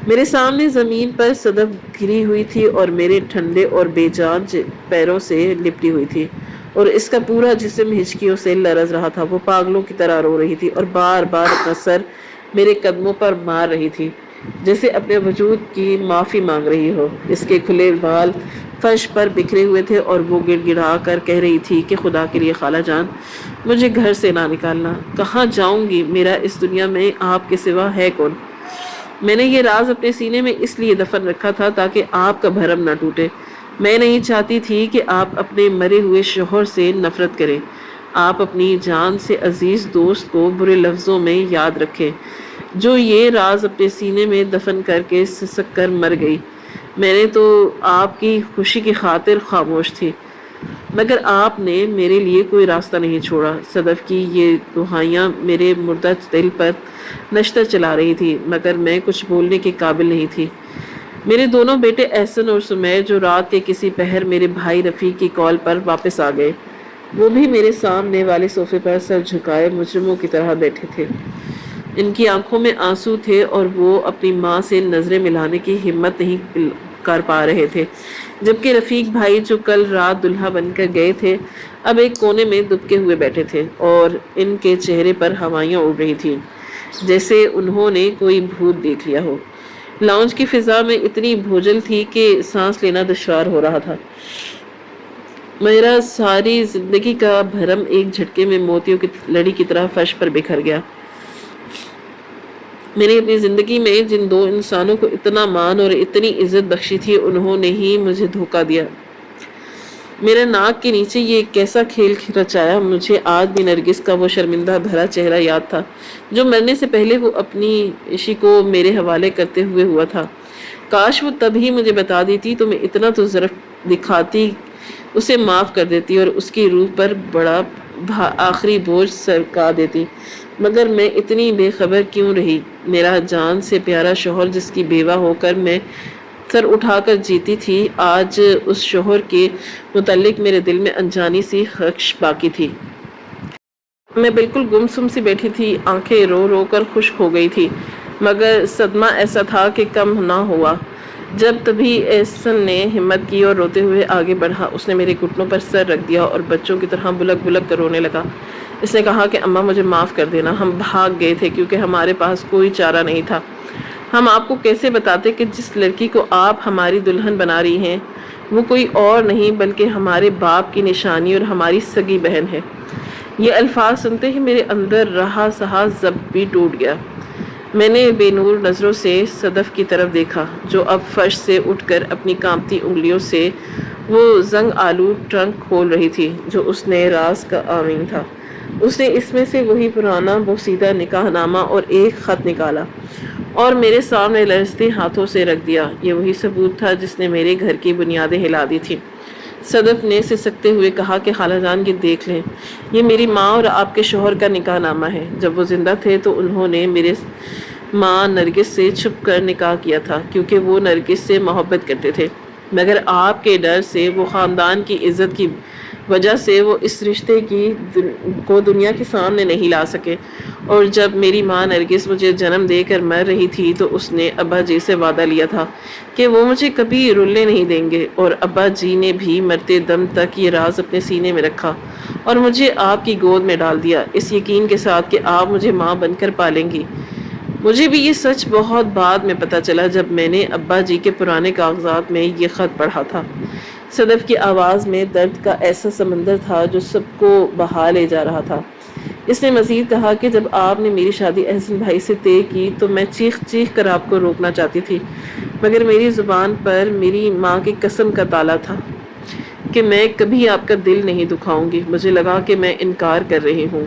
میرے سامنے زمین پر صدف گری ہوئی تھی اور میرے ٹھنڈے اور بے جان پیروں سے لپٹی ہوئی تھی، اور اس کا پورا جسم ہچکیوں سے لرز رہا تھا۔ وہ پاگلوں کی طرح رو رہی تھی اور بار بار اپنا سر میرے قدموں پر مار رہی تھی جیسے اپنے وجود کی معافی مانگ رہی ہو۔ اس کے کھلے بال فرش پر بکھرے ہوئے تھے اور وہ گڑ گڑا کر کہہ رہی تھی کہ خدا کے لیے خالہ جان مجھے گھر سے نہ نکالنا، کہاں جاؤں گی، میرا اس دنیا میں آپ کے سوا ہے کون؟ میں نے یہ راز اپنے سینے میں اس لیے دفن رکھا تھا تاکہ آپ کا بھرم نہ ٹوٹے۔ میں نہیں چاہتی تھی کہ آپ اپنے مرے ہوئے شوہر سے نفرت کریں، آپ اپنی جان سے عزیز دوست کو برے لفظوں میں یاد رکھیں جو یہ راز اپنے سینے میں دفن کر کے سسک کر مر گئی۔ میں نے تو آپ کی خوشی کی خاطر خاموش تھی، مگر آپ نے میرے لیے کوئی راستہ نہیں چھوڑا۔ صدف کی یہ دہائیاں میرے مردہ دل پر نشتر چلا رہی تھی، مگر میں کچھ بولنے کے قابل نہیں تھی۔ میرے دونوں بیٹے احسن اور سمیر جو رات کے کسی پہر میرے بھائی رفیق کی کال پر واپس آ گئے، وہ بھی میرے سامنے والے صوفے پر سر جھکائے مجرموں کی طرح بیٹھے تھے۔ ان کی آنکھوں میں آنسو تھے اور وہ اپنی ماں سے نظریں ملانے کی ہمت نہیں کر پا رہے تھے، جبکہ رفیق بھائی جو کل رات دلہا بن کر گئے تھے اب ایک کونے میں دبکے ہوئے بیٹھے تھے، اور ان کے چہرے پر ہوائیاں اڑ رہی تھیں جیسے انہوں نے کوئی بھوت دیکھ لیا ہو۔ لاؤنج کی فضا میں اتنی بھوجل تھی کہ سانس لینا دشوار ہو رہا تھا۔ میرا ساری زندگی کا بھرم ایک جھٹکے میں موتیوں کی لڑی کی طرح فرش پر بکھر گیا۔ میں نے اپنی زندگی میں جن دو انسانوں کو اتنا مان اور اتنی عزت بخشی تھی انہوں نے ہی مجھے دھوکہ دیا۔ میرے ناک کے نیچے یہ کیسا کھیل رچایا۔ مجھے آج بھی نرگس کا وہ شرمندہ بھرا چہرہ یاد تھا جو مرنے سے پہلے وہ اپنی عشی کو میرے حوالے کرتے ہوئے ہوا تھا۔ کاش وہ تب ہی مجھے بتا دیتی تو میں اتنا تو ظرف دکھاتی اسے معاف کر دیتی اور اس کی روح پر بڑا آخری بوجھ سرکا دیتی، مگر میں اتنی بے خبر کیوں رہی؟ میرا جان سے پیارا شوہر جس کی بیوہ ہو کر میں سر اٹھا کر جیتی تھی، آج اس شوہر کے متعلق میرے دل میں انجانی سی خشش باقی تھی۔ میں بالکل گمسم سی بیٹھی تھی، آنکھیں رو رو کر خشک ہو گئی تھی، مگر صدمہ ایسا تھا کہ کم نہ ہوا۔ جب تبھی احسن نے ہمت کی اور روتے ہوئے آگے بڑھا۔ اس نے میرے گھٹنوں پر سر رکھ دیا اور بچوں کی طرح بلک بلک کر رونے لگا۔ اس نے کہا کہ اماں مجھے معاف کر دینا، ہم بھاگ گئے تھے کیونکہ ہمارے پاس کوئی چارہ نہیں تھا۔ ہم آپ کو کیسے بتاتے کہ جس لڑکی کو آپ ہماری دلہن بنا رہی ہیں وہ کوئی اور نہیں بلکہ ہمارے باپ کی نشانی اور ہماری سگی بہن ہے۔ یہ الفاظ سنتے ہی میرے اندر رہا سہا ضبط بھی ٹوٹ گیا۔ میں نے بے نور نظروں سے صدف کی طرف دیکھا جو اب فرش سے اٹھ کر اپنی کانپتی انگلیوں سے وہ زنگ آلود ٹرنک کھول رہی تھی جو اس نے راز کا آمین تھا۔ اس نے اس میں سے وہی پرانا بوسیدہ نکاح نامہ اور ایک خط نکالا اور میرے سامنے لرزتے ہاتھوں سے رکھ دیا۔ یہ وہی ثبوت تھا جس نے میرے گھر کی بنیادیں ہلا دی تھی۔ صدف نے سسکتے ہوئے کہا کہ خالہ جان یہ دیکھ لیں، یہ میری ماں اور آپ کے شوہر کا نکاح نامہ ہے۔ جب وہ زندہ تھے تو انہوں نے میرے ماں نرگس سے چھپ کر نکاح کیا تھا کیونکہ وہ نرگس سے محبت کرتے تھے، مگر آپ کے ڈر سے، وہ خاندان کی عزت کی وجہ سے وہ اس رشتے کو دنیا کے سامنے نہیں لا سکے۔ اور جب میری ماں نرگس مجھے جنم دے کر مر رہی تھی تو اس نے ابا جی سے وعدہ لیا تھا کہ وہ مجھے کبھی رلنے نہیں دیں گے، اور ابا جی نے بھی مرتے دم تک یہ راز اپنے سینے میں رکھا اور مجھے آپ کی گود میں ڈال دیا، اس یقین کے ساتھ کہ آپ مجھے ماں بن کر پالیں گی۔ مجھے بھی یہ سچ بہت بعد میں پتہ چلا جب میں نے ابا جی کے پرانے کاغذات میں یہ خط پڑھا تھا۔ صدف کی آواز میں درد کا ایسا سمندر تھا جو سب کو بہا لے جا رہا تھا۔ اس نے مزید کہا کہ جب آپ نے میری شادی احسن بھائی سے طے کی تو میں چیخ چیخ کر آپ کو روکنا چاہتی تھی، مگر میری زبان پر میری ماں کی قسم کا تالا تھا کہ میں کبھی آپ کا دل نہیں دکھاؤں گی۔ مجھے لگا کہ میں انکار کر رہی ہوں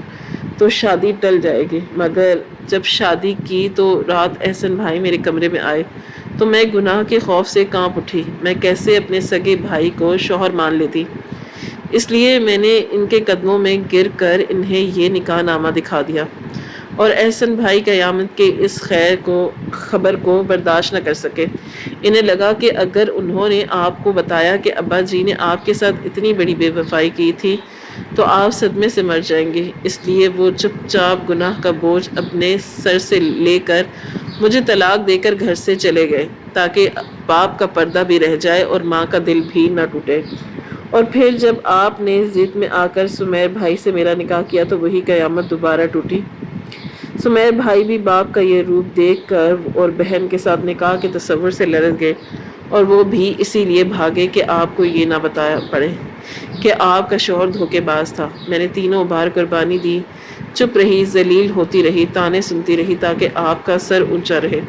تو شادی ٹل جائے گی، مگر جب شادی کی تو رات احسن بھائی میرے کمرے میں آئے تو میں گناہ کے خوف سے کانپ اٹھی۔ میں کیسے اپنے سگے بھائی کو شوہر مان لیتی، اس لیے میں نے ان کے قدموں میں گر کر انہیں یہ نکاح نامہ دکھا دیا، اور احسن بھائی قیامت کے اس خبر کو برداشت نہ کر سکے۔ انہیں لگا کہ اگر انہوں نے آپ کو بتایا کہ ابا جی نے آپ کے ساتھ اتنی بڑی بے وفائی کی تھی تو آپ صدمے سے مر جائیں گے، اس لیے وہ چپ چاپ گناہ کا بوجھ اپنے سر سے لے کر مجھے طلاق دے کر گھر سے چلے گئے تاکہ باپ کا پردہ بھی رہ جائے اور ماں کا دل بھی نہ ٹوٹے۔ اور پھر جب آپ نے ضد میں آ کر سمیر بھائی سے میرا نکاح کیا تو وہی قیامت دوبارہ ٹوٹی۔ سمیر بھائی بھی باپ کا یہ روپ دیکھ کر اور بہن کے ساتھ نکاح کے تصور سے لرز گئے، اور وہ بھی اسی لیے بھاگے کہ آپ کو یہ نہ بتایا پڑے کہ آپ کا شوہر دھوکے باز تھا۔ میں نے تینوں بار قربانی دی، چپ رہی، ذلیل ہوتی رہی، تانے سنتی رہی تاکہ آپ کا سر اونچا رہے،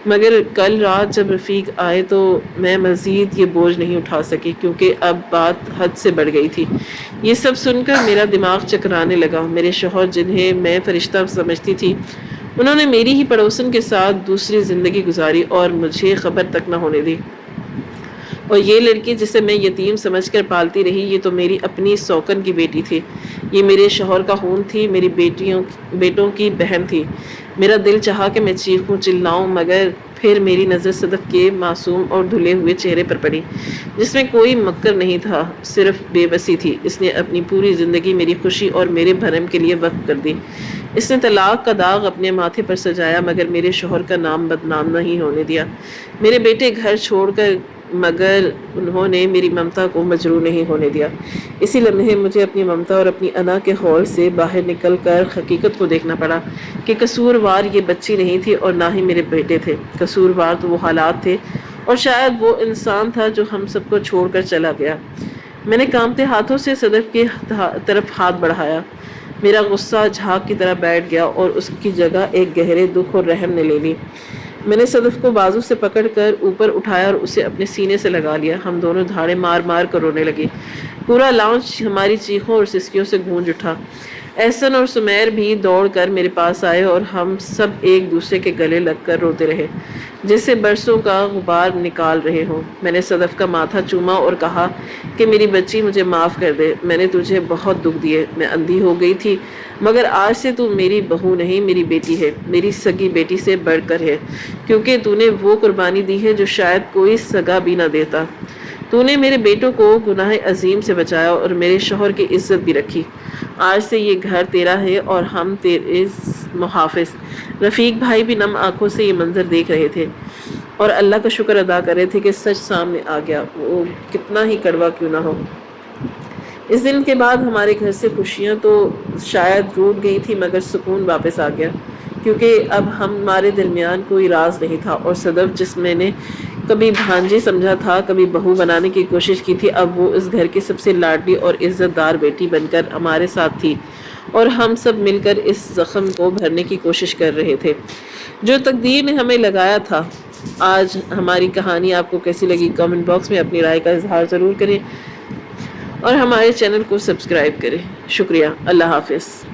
مگر کل رات جب رفیق آئے تو میں مزید یہ بوجھ نہیں اٹھا سکی کیونکہ اب بات حد سے بڑھ گئی تھی۔ یہ سب سن کر میرا دماغ چکرانے لگا۔ میرے شوہر جنہیں میں فرشتہ سمجھتی تھی، انہوں نے میری ہی پڑوسن کے ساتھ دوسری زندگی گزاری اور مجھے خبر تک نہ ہونے دی۔ اور یہ لڑکی جسے میں یتیم سمجھ کر پالتی رہی، یہ تو میری اپنی سوکن کی بیٹی تھی، یہ میرے شوہر کا خون تھی، میری بیٹوں کی بہن تھی۔ میرا دل چاہا کہ میں چیخوں چلاؤں، مگر پھر میری نظر صدف کے معصوم اور دھلے ہوئے چہرے پر پڑی جس میں کوئی مکر نہیں تھا، صرف بے بسی تھی۔ اس نے اپنی پوری زندگی میری خوشی اور میرے بھرم کے لیے وقف کر دی۔ اس نے طلاق کا داغ اپنے ماتھے پر سجایا مگر میرے شوہر کا نام بدنام نہیں ہونے دیا۔ میرے بیٹے گھر چھوڑ کر مگر انہوں نے میری ممتا کو مجروح نہیں ہونے دیا۔ اسی لمحے مجھے اپنی ممتا اور اپنی انا کے خول سے باہر نکل کر حقیقت کو دیکھنا پڑا کہ قصوروار یہ بچی نہیں تھی اور نہ ہی میرے بیٹے تھے، قصوروار تو وہ حالات تھے اور شاید وہ انسان تھا جو ہم سب کو چھوڑ کر چلا گیا۔ میں نے کانپتے ہاتھوں سے صدف کی طرف ہاتھ بڑھایا۔ میرا غصہ جھاگ کی طرح بیٹھ گیا اور اس کی جگہ ایک گہرے دکھ اور رحم نے لے لی۔ میں نے صدف کو بازو سے پکڑ کر اوپر اٹھایا اور اسے اپنے سینے سے لگا لیا۔ ہم دونوں دھاڑے مار مار کر رونے لگے۔ پورا لاؤنج ہماری چیخوں اور سسکیوں سے گونج اٹھا۔ احسن اور سمیر بھی دوڑ کر میرے پاس آئے اور ہم سب ایک دوسرے کے گلے لگ کر روتے رہے جیسے برسوں کا غبار نکال رہے ہوں۔ میں نے صدف کا ماتھا چوما اور کہا کہ میری بچی مجھے معاف کر دے، میں نے تجھے بہت دکھ دیے، میں اندھی ہو گئی تھی، مگر آج سے تو میری بہو نہیں، میری بیٹی ہے، میری سگی بیٹی سے بڑھ کر ہے، کیونکہ تو نے وہ قربانی دی ہے جو شاید کوئی سگا بھی نہ دیتا۔ تو نے میرے بیٹوں کو گناہ عظیم سے بچایا اور میرے شوہر کی عزت بھی رکھی۔ آج سے یہ گھر تیرا ہے اور ہم تیرے محافظ۔ رفیق بھائی بھی نم آنکھوں سے یہ منظر دیکھ رہے تھے اور اللہ کا شکر ادا کر رہے تھے کہ سچ سامنے آ گیا، وہ کتنا ہی کڑوا کیوں نہ ہو۔ اس دن کے بعد ہمارے گھر سے خوشیاں تو شاید روٹ گئی تھی مگر سکون واپس آ گیا، کیونکہ اب ہمارے درمیان کوئی راز نہیں تھا، اور صدف جس میں نے کبھی بھانجی سمجھا تھا، کبھی بہو بنانے کی کوشش کی تھی، اب وہ اس گھر کی سب سے لاڈلی اور عزت دار بیٹی بن کر ہمارے ساتھ تھی، اور ہم سب مل کر اس زخم کو بھرنے کی کوشش کر رہے تھے جو تقدیر نے ہمیں لگایا تھا۔ آج ہماری کہانی آپ کو کیسی لگی کامنٹ باکس میں اپنی رائے کا اظہار ضرور کریں اور ہمارے چینل کو سبسکرائب کریں. شکریہ. اللہ حافظ.